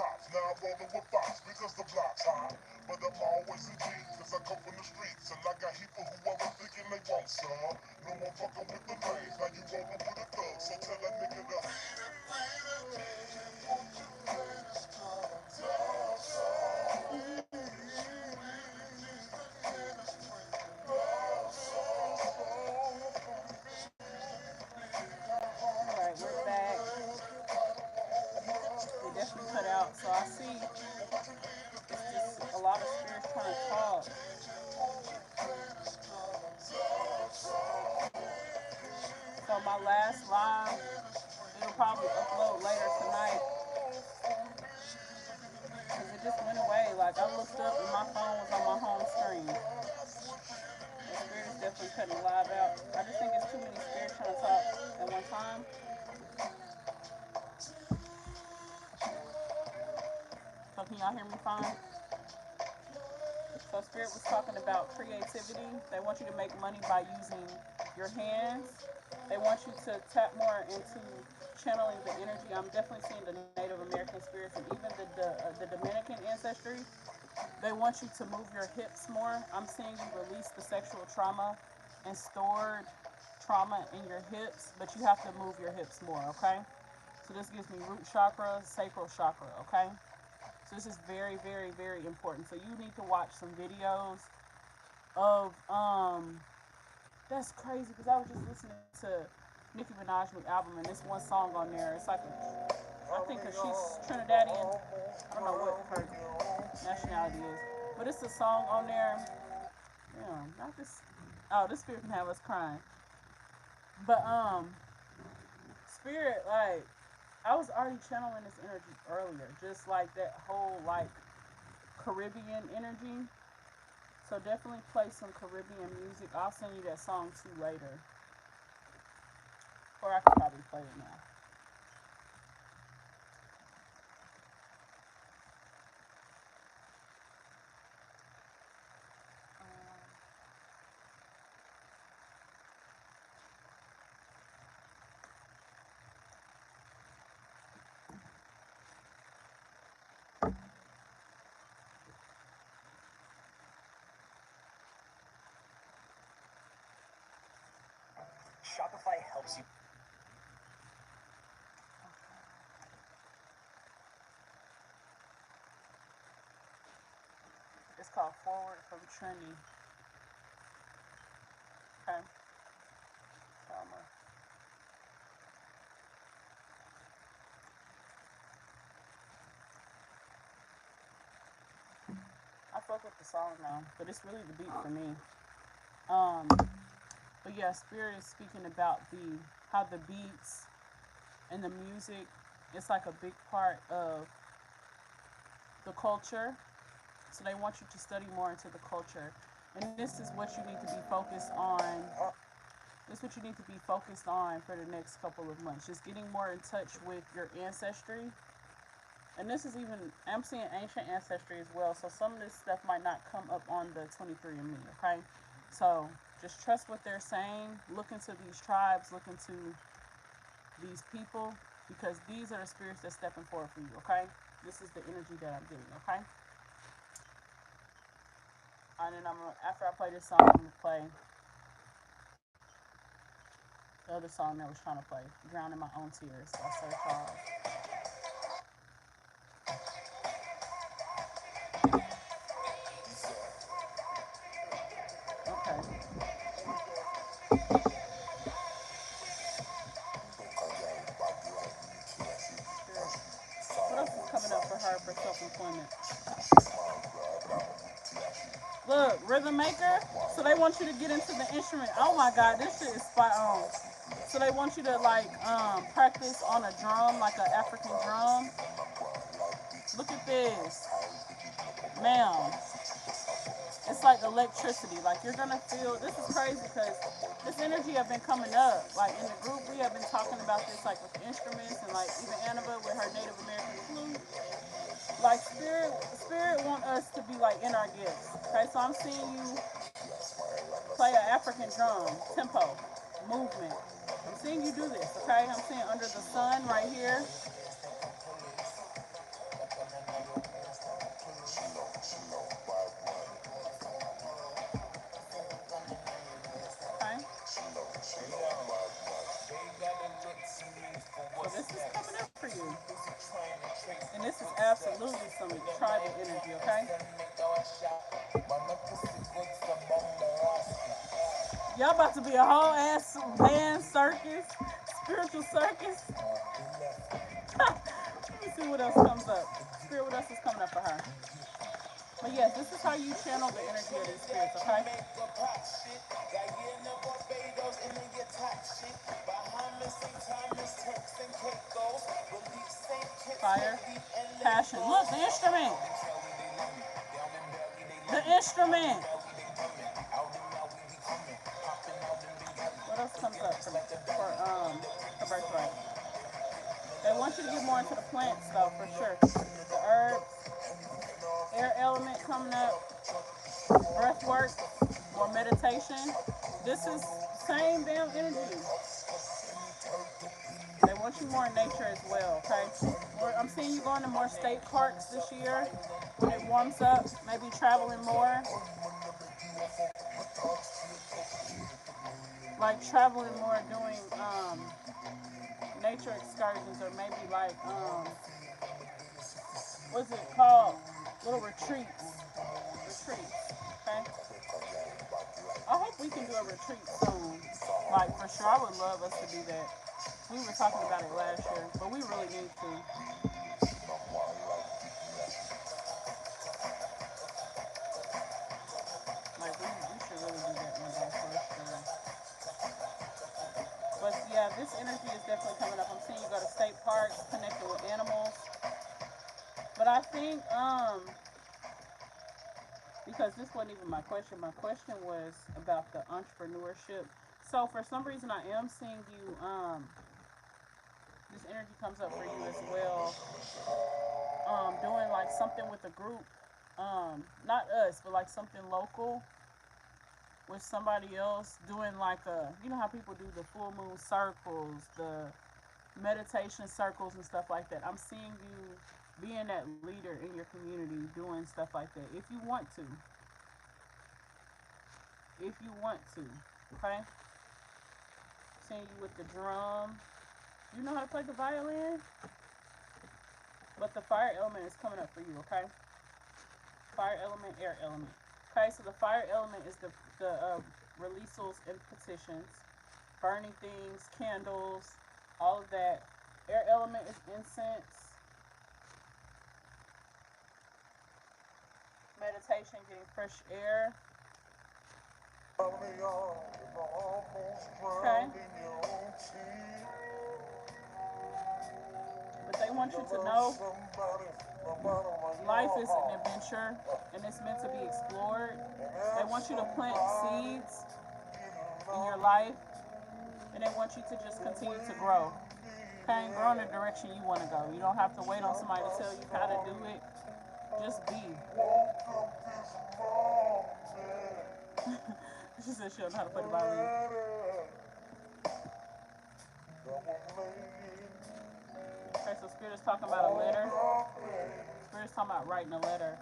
tops. Now I'm rolling with box because the block's hot. But I'm always a G, cause I come from the streets. And I got people who are thinking they want some. No more fucking with the lanes, now you rolling with a thug. So tell that nigga to Alright, we're back. They definitely cut out. So I see it's just a lot of spirits trying to talk. So my last live, it'll probably upload later tonight because it just went away. Like I looked up and my phone was on my home screen. The spirit is definitely cutting the live out. I just think it's too many spirits trying to talk at one time. So can y'all hear me fine? So Spirit was talking about creativity. They want you to make money by using your hands. They want you to tap more into channeling the energy. I'm definitely seeing the Native American spirits and even the Dominican ancestry. They want you to move your hips more. I'm seeing you release the sexual trauma and stored trauma in your hips, but you have to move your hips more, okay? So this gives me root chakra, sacral chakra, okay? So this is very, very, very important. So you need to watch some videos of that's crazy because I was just listening to Nicki Minaj's new album and this one song on there. It's like I think because she's Trinidadian. I don't know what her nationality is, but it's a song on there. Yeah, not this. Oh, this spirit can have us crying. But spirit like I was already channeling this energy earlier, just like that whole like Caribbean energy. So definitely play some Caribbean music. I'll send you that song too later. Or I could probably play it now. Shopify helps you. It's called Forward from Trinity. Okay. I fuck with the song now, but it's really the beat for me. Um, but yeah, Spirit is speaking about the how the beats and the music. It's like a big part of the culture. So they want you to study more into the culture, and this is what you need to be focused on. This is what you need to be focused on for the next couple of months. Just getting more in touch with your ancestry. And this is even, I'm seeing ancient ancestry as well. So some of this stuff might not come up on the 23andMe, okay? So just trust what they're saying. Look into these tribes. Look into these people. Because these are the spirits that's stepping forward for you, okay? This is the energy that I'm getting, okay? And then after I play this song, I'm going to play the other song that I was trying to play, Drowning My Own Tears by Sir Charles. Okay. What else is coming up for her for self-employment? Look, rhythm maker. So they want you to get into the instrument. Oh my God, this shit is spot on. So they want you to like practice on a drum, like an African drum. Look at this, ma'am. It's like electricity. Like you're gonna feel. This is crazy because this energy have been coming up. Like in the group, we have been talking about this, like with the instruments and like even Annabelle with her Native American flute. Like spirit want us to be like in our gifts. Okay, so I'm seeing you play an African drum, tempo, movement. I'm seeing you do this. Okay, I'm seeing under the sun right here. absolutely some tribal energy, okay? Y'all about to be a whole ass band circus, spiritual circus. Let me see what else comes up. Spirit, what else is coming up for her? But yes, this is how you channel the energy of these spirits, okay? Fire, passion. Look, the instrument. The instrument. What else comes up for birthright? They want you to get more into the plants though, for sure. The herbs, air element coming up, breath work, more meditation. This is same damn energy. They want you more in nature as well, okay? I'm seeing you going to more state parks this year when it warms up, maybe traveling more. Like traveling more, doing nature excursions, or maybe like what's it called? Little retreats. Okay? I hope we can do a retreat soon. Like for sure, I would love us to do that. We were talking about it last year, but we really need to. Like we should really do that one day for sure. But yeah, this energy is definitely coming up. I'm seeing you go to state parks, connected with animals. But I think because this wasn't even my question. My question was about the entrepreneurship. So for some reason, I am seeing you. This energy comes up for you as well. Doing like something with a group. Not us, but like something local with somebody else. Doing like you know how people do the full moon circles, the meditation circles and stuff like that. I'm seeing you being that leader in your community, doing stuff like that. If you want to. If you want to. Okay? Seeing you with the drum. You know how to play the violin? But the fire element is coming up for you, okay? Fire element, air element. Okay, so the fire element is the releasals and petitions, burning things, candles, all of that. Air element is incense, meditation, getting fresh air. Okay. But they want you to know life is an adventure and it's meant to be explored. They want you to plant seeds in your life and they want you to just continue to grow. Okay, grow in the direction you want to go. You don't have to wait on somebody to tell you how to do it. Just be. She said she don't know how to play the violin. Okay, so Spirit is talking about a letter. Spirit is talking about writing a letter.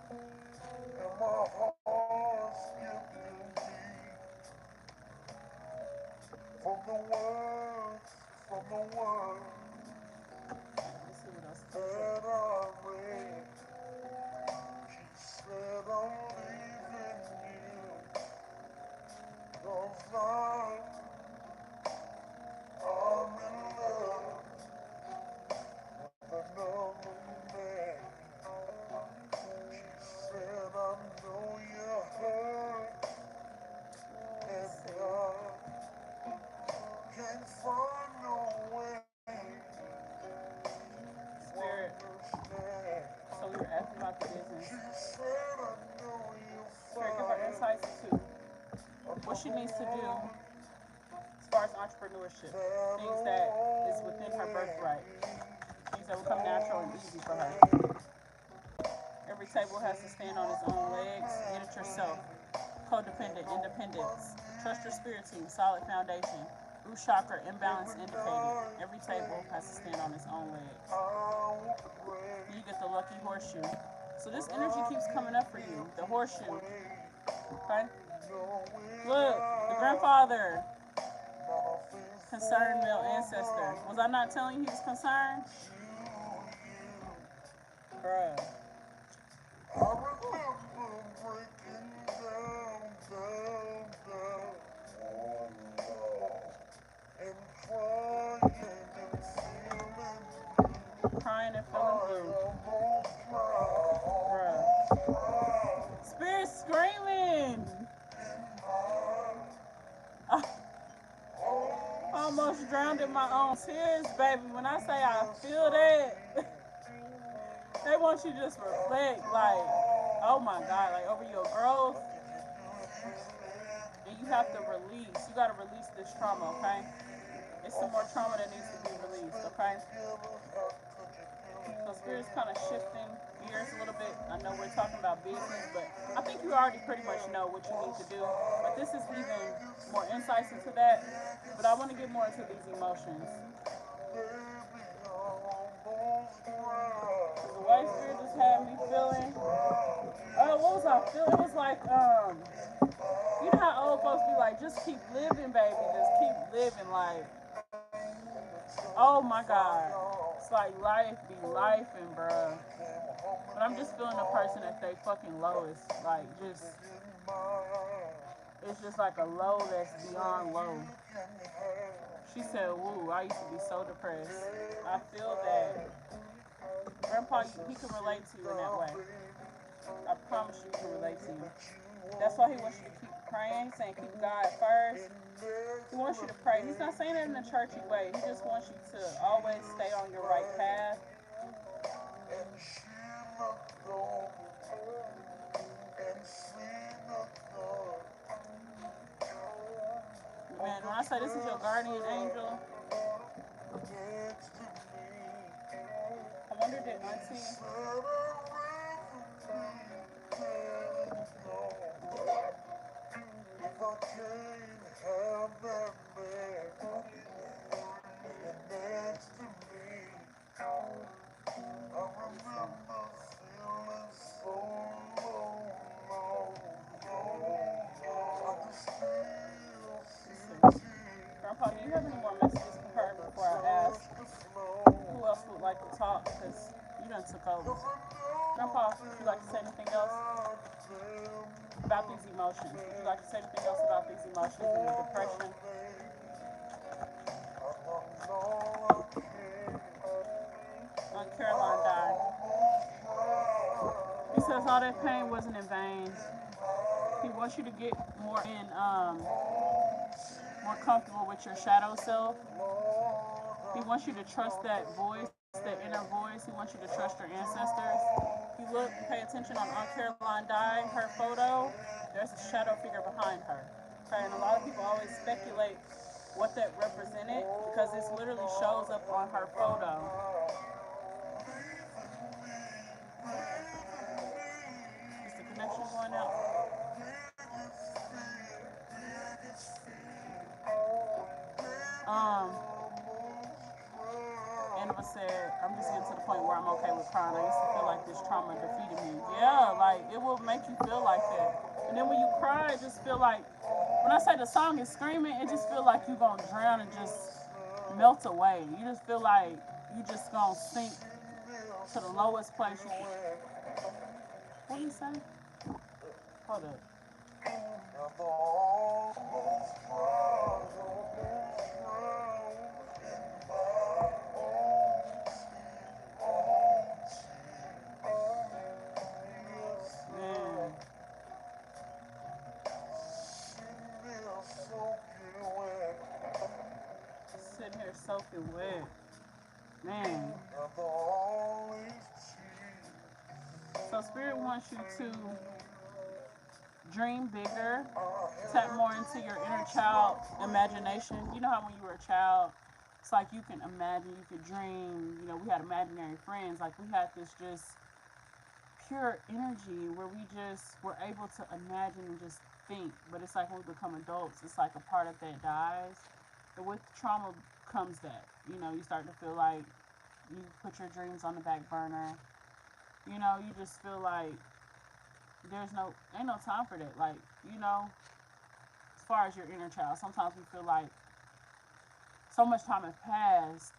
From the words. Let's see what else. That I read. She said I'm leaving you. 'Cause I'm in love with another man. She said I know you're hurt and I can't find no way. Spirit. So we were asking about the business. Spirit, give her insights to what she needs to do as far as entrepreneurship. Things that is within her birthright. Things that will come natural and easy for her. Every table has to stand on its own legs. Get it yourself. Codependent, independence. Trust your spirit team, solid foundation. Root chakra, imbalance indicated. Every table has to stand on its own legs. Then you get the lucky horseshoe. So this energy keeps coming up for you. The horseshoe. Okay? Look, the grandfather. Concerned male ancestor. Was I not telling you he was concerned? Bruh. I remember breaking down, down, down on the wall and crying and feeling blue. Crying and I feeling blue. almost cried, Bruh. Spirit screaming. I almost drowned in my own tears, baby. When I say I feel that, they want you to just reflect, like, oh my God, like over your growth. And you have to release. You got to release this trauma, okay? It's some more trauma that needs to be released, okay? So Spirit's kind of shifting gears a little bit. I know we're talking about business, but I think you already pretty much know what you need to do. But this is even more insights into that. But I want to get more into these emotions. The way Spirit just had me feeling. Oh, what was I feeling? It was like, you know how old folks be like, just keep living, baby. Just keep living. Like, oh my God. It's like life be life, and bruh. But I'm just feeling a person at they fucking lowest. Like, just, it's just like a low that's beyond low. She said, woo, I used to be so depressed. I feel that Grandpa, he can relate to you in that way. I promise you, he can relate to you. That's why he wants you to keep praying, saying keep God first. He wants you to pray. He's not saying it in a churchy way. He just wants you to always stay on your right path. Man, when I say this is your guardian angel, I wonder did Auntie... If I can't have that man next to me, I remember feeling so low, low, low. I can still see the tears. Grandpa, do you have any more messages for her before I ask who else would like to talk? Because you done took over. Grandpa, would you like to say anything else about these emotions? Would you like to say anything else about these emotions and the depression? Aunt Caroline died. He says all that pain wasn't in vain. He wants you to get more comfortable with your shadow self. He wants you to trust that voice, that inner voice. He wants you to trust your ancestors. If you look, pay attention on Aunt Caroline died, her photo, there's a shadow figure behind her. Okay, and a lot of people always speculate what that represented because this literally shows up on her photo. Is the connection going out? Anima said, I'm just getting to the point where I'm okay with crying. I used to feel like this trauma defeated me. Yeah, like it will make you feel like that. And then when you cry, it just feel like, when I say the song is screaming, it just feel like you're gonna drown and just melt away. You just feel like you just gonna sink to the lowest place you can. What do you say? Hold up. Sitting here soaking wet. Man. So Spirit wants you to dream bigger, tap more into your inner child imagination. You know how when you were a child, it's like you can imagine, you could dream. You know, we had imaginary friends. Like we had this just pure energy where we just were able to imagine and just think. But it's like when we become adults, it's like a part of that dies. But with trauma comes that. You know, you start to feel like you put your dreams on the back burner. You know, you just feel like ain't no time for that. Like, you know, as far as your inner child, sometimes we feel like so much time has passed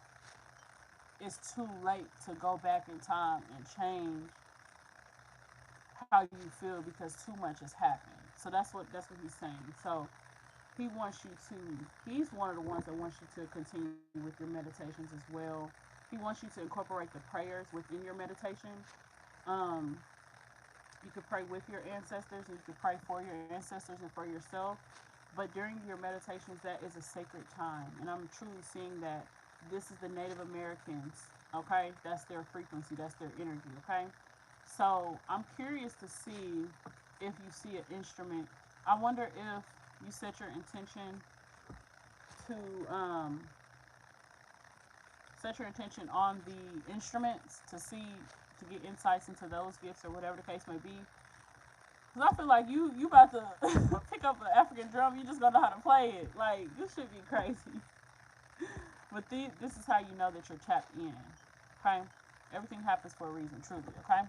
it's too late to go back in time and change how you feel because too much has happened. So that's what he's saying. So he wants you to, he's one of the ones that wants you to continue with your meditations as well. He wants you to incorporate the prayers within your meditation. um you could pray with your ancestors, and you could pray for your ancestors and for yourself. But during your meditations, that is a sacred time. And I'm truly seeing that this is the Native Americans, okay? That's their frequency, that's their energy, okay? So I'm curious to see if you see an instrument. I wonder if you set your intention to set your intention on the instruments to see, to get insights into those gifts or whatever the case may be. Cause I feel like you about to pick up an African drum, you just don't know how to play it. Like, this should be crazy. But this is how you know that you're tapped in. Okay, everything happens for a reason, truly. Okay.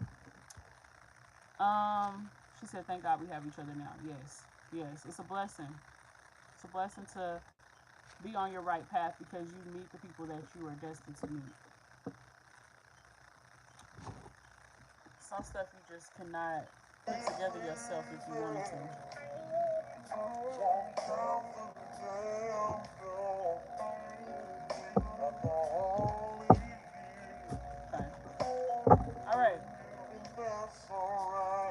She said, "Thank God we have each other now." Yes, yes, it's a blessing. It's a blessing to be on your right path because you meet the people that you are destined to meet. Some stuff you just cannot put together yourself if you wanted to. Okay. All right.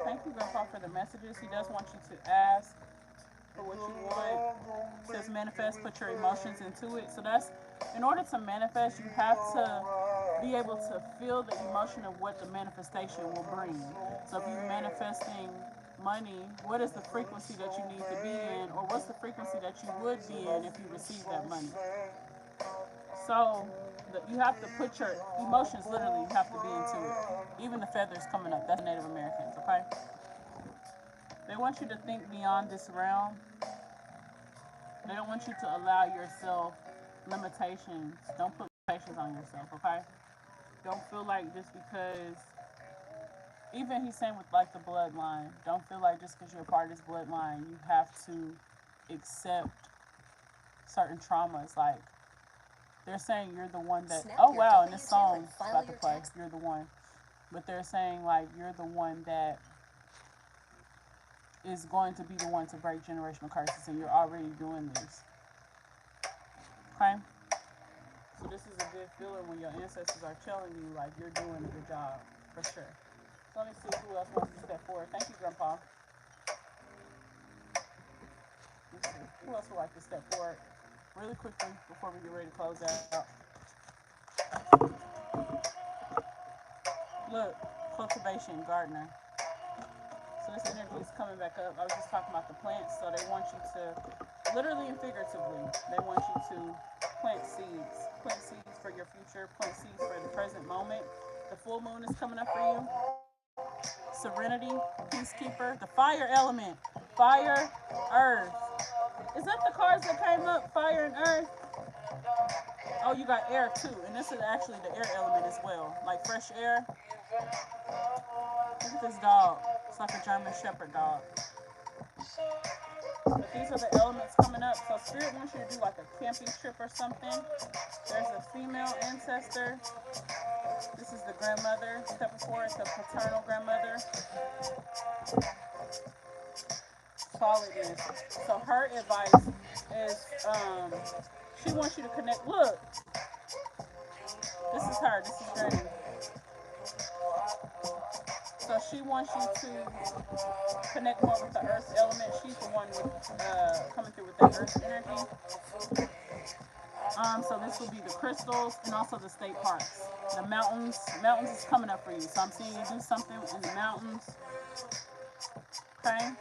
Thank you, Grandpa, for the messages. He does want you to ask for what you want. It says manifest, put your emotions into it. So that's, in order to manifest, you have to be able to feel the emotion of what the manifestation will bring. So if you're manifesting money, what is the frequency that you need to be in, or what's the frequency that you would be in if you receive that money? So you have to put your emotions, literally, you have to be into it. Even the feathers coming up, that's Native Americans, okay? They want you to think beyond this realm. They don't want you to allow yourself limitations. Don't put limitations on yourself, okay? Don't feel like just because, even he's saying with like the bloodline, don't feel like just because you're a part of this bloodline, you have to accept certain traumas. Like, they're saying you're the one that, oh wow, and this song is about to play, you're the one. But they're saying like you're the one that is going to be the one to break generational curses, and you're already doing this. Okay? So this is a good feeling when your ancestors are telling you like you're doing a good job, for sure. So let me see who else wants to step forward. Thank you, Grandpa. Let's see. Who else would like to step forward really quickly before we get ready to close out? Look, cultivation, gardener. So this energy is coming back up. I was just talking about the plants, so they want you to, literally and figuratively, they want you to plant seeds. Plant seeds for your future, plant seeds for the present moment. The full moon is coming up for you. Serenity, peacekeeper, the fire element, fire, earth. Is that the cards that came up, fire and earth? Oh, you got air too, and this is actually the air element as well, like fresh air. Look at this dog. It's like a German Shepherd dog. But these are the elements coming up. So Spirit wants you to do like a camping trip or something. There's a female ancestor. This is the grandmother. Step forward, the paternal grandmother. Qualities. So her advice is, she wants you to connect. Look, this is her. This is Granny. So she wants you to connect more with the earth element. She's the one with, coming through with that earth energy. So this will be the crystals and also the state parks. The mountains. Mountains is coming up for you. So I'm seeing you do something in the mountains. Okay?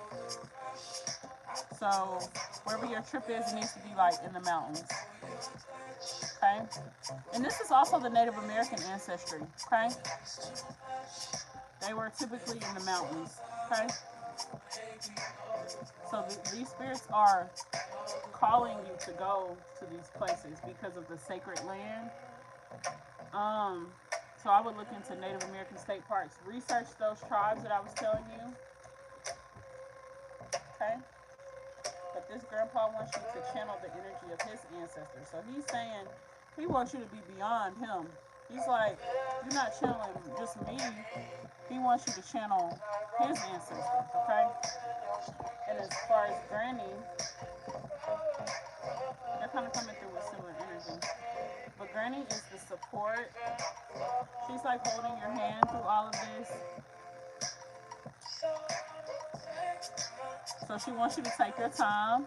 So wherever your trip is, it needs to be like in the mountains. Okay? And this is also the Native American ancestry. Okay? They were typically in the mountains. Okay? So these spirits are calling you to go to these places because of the sacred land. So I would look into Native American state parks. Research those tribes that I was telling you. Okay? But this grandpa wants you to channel the energy of his ancestors. So he's saying he wants you to be beyond him. He's like, you're not channeling just me. He wants you to channel his ancestors, okay? And as far as Granny, they're kind of coming through with similar energy. But Granny is the support. She's like holding your hand through all of this. So she wants you to take your time,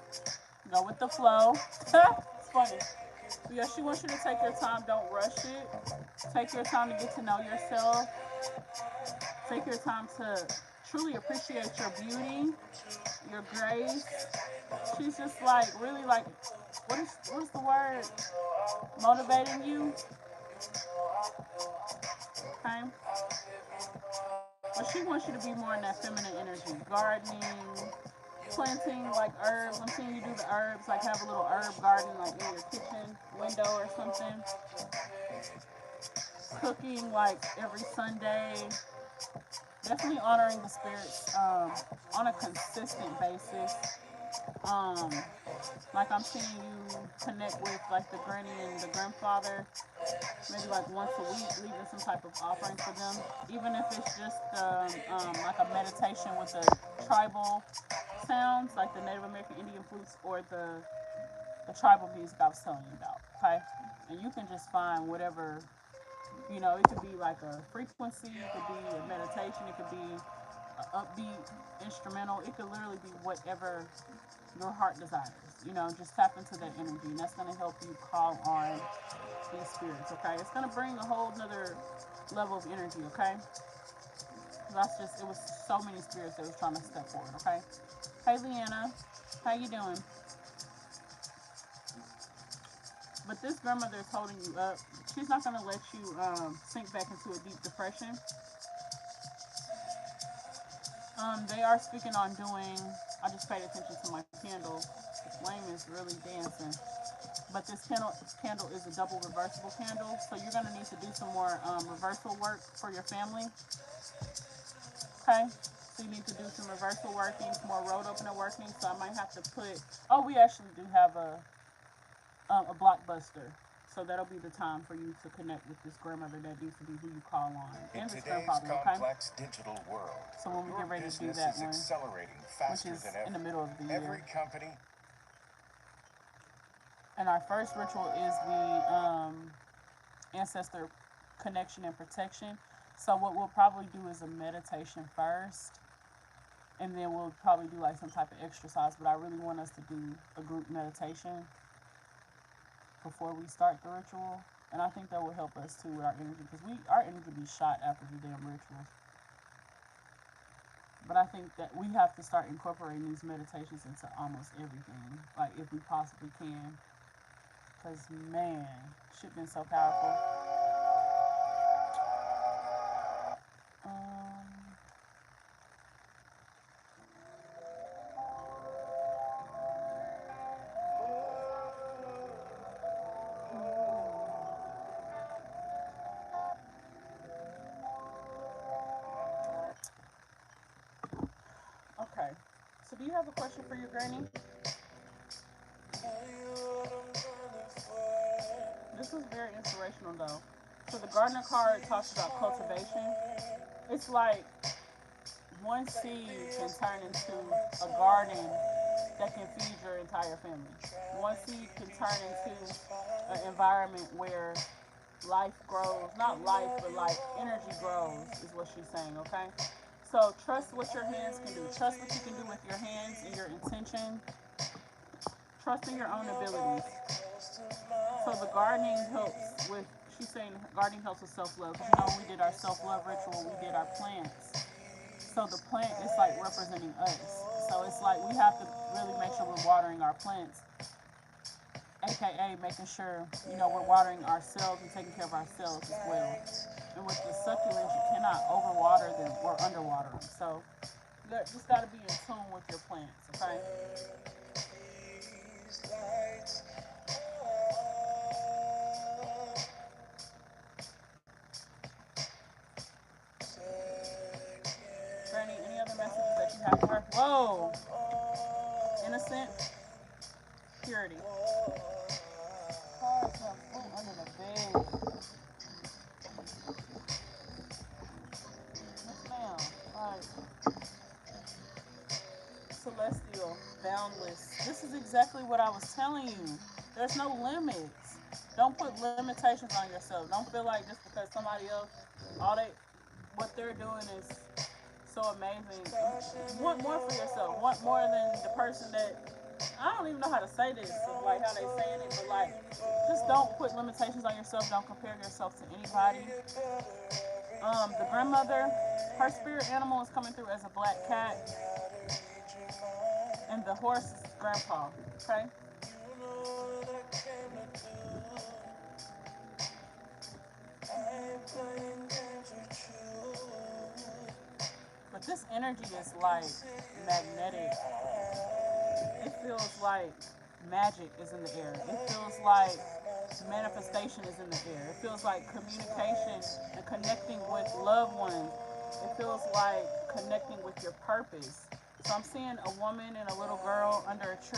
go with the flow. It's funny. Yeah, she wants you to take your time. Don't rush it. Take your time to get to know yourself. Take your time to truly appreciate your beauty, your grace. She's just like really like what's the word? Motivating you. Okay? But she wants you to be more in that feminine energy. Gardening, planting like herbs. I'm seeing you do the herbs, like have a little herb garden like in your kitchen window or something. Cooking like every Sunday. Definitely honoring the spirits on a consistent basis. Um, like I'm seeing you connect with like the granny and the grandfather, maybe like once a week, leaving some type of offering for them, even if it's just like a meditation with the tribal sounds, like the Native American Indian flutes or the tribal music I was telling you about. Okay, and you can just find whatever. You know, it could be like a frequency, it could be a meditation, it could be an upbeat instrumental, it could literally be whatever your heart desires. You know, just tap into that energy, and that's going to help you call on these spirits, okay? It's going to bring a whole nother level of energy, okay? That's just, it was so many spirits that was trying to step forward, okay? Hey, Leanna, how you doing? But this grandmother is holding you up. She's not going to let you sink back into a deep depression. They are speaking on doing, I just paid attention to my candle. The flame is really dancing. But this candle is a double reversible candle. So you're going to need to do some more reversal work for your family. Okay? So you need to do some reversal working, some more road opener working. So I might have to put, oh, we actually do have a blockbuster. So that'll be the time for you to connect with this grandmother that needs to be who you call on. And this grandfather, okay? Complex digital world, so when we get ready to do that one, which is in the middle of the year. Every company. And our first ritual is the ancestor connection and protection. So what we'll probably do is a meditation first. And then we'll probably do like some type of exercise. But I really want us to do a group meditation before we start the ritual, and I think that will help us too with our energy, because our energy be shot after the damn rituals. But I think that we have to start incorporating these meditations into almost everything, like if we possibly can, because man, shit been so powerful. Okay, so do you have a question for your granny? This was very inspirational though. So the gardener card talks about cultivation. It's like one seed can turn into a garden that can feed your entire family. One seed can turn into an environment where life grows, not life, but like energy grows, is what she's saying, okay? So trust what your hands can do. Trust what you can do with your hands and your intention. Trust in your own abilities. So the gardening helps with, she's saying gardening helps with self-love. You know, when we did our self-love ritual, we did our plants. So the plant is like representing us. So it's like we have to really make sure we're watering our plants, aka making sure, you know, we're watering ourselves and taking care of ourselves as well. And with the succulents, you cannot overwater them or underwater them. So you just got to be in tune with your plants, okay? Granny, any other messages that you have for her? Whoa! Innocent purity. Cards have food under the bed. boundless. This is exactly what I was telling you. There's no limits. Don't put limitations on yourself. Don't feel like just because somebody else, all they, what they're doing is so amazing. Want more for yourself. Want more than the person that, I don't even know how to say this, like how they saying it, but like, just don't put limitations on yourself. Don't compare yourself to anybody. The grandmother, her spirit animal is coming through as a black cat, and the horse is grandpa. Okay. But this energy is like magnetic. It feels like magic is in the air. It feels like manifestation is in the air. It feels like communication and connecting with loved ones. It feels like connecting with your purpose. So I'm seeing a woman and a little girl under a tree.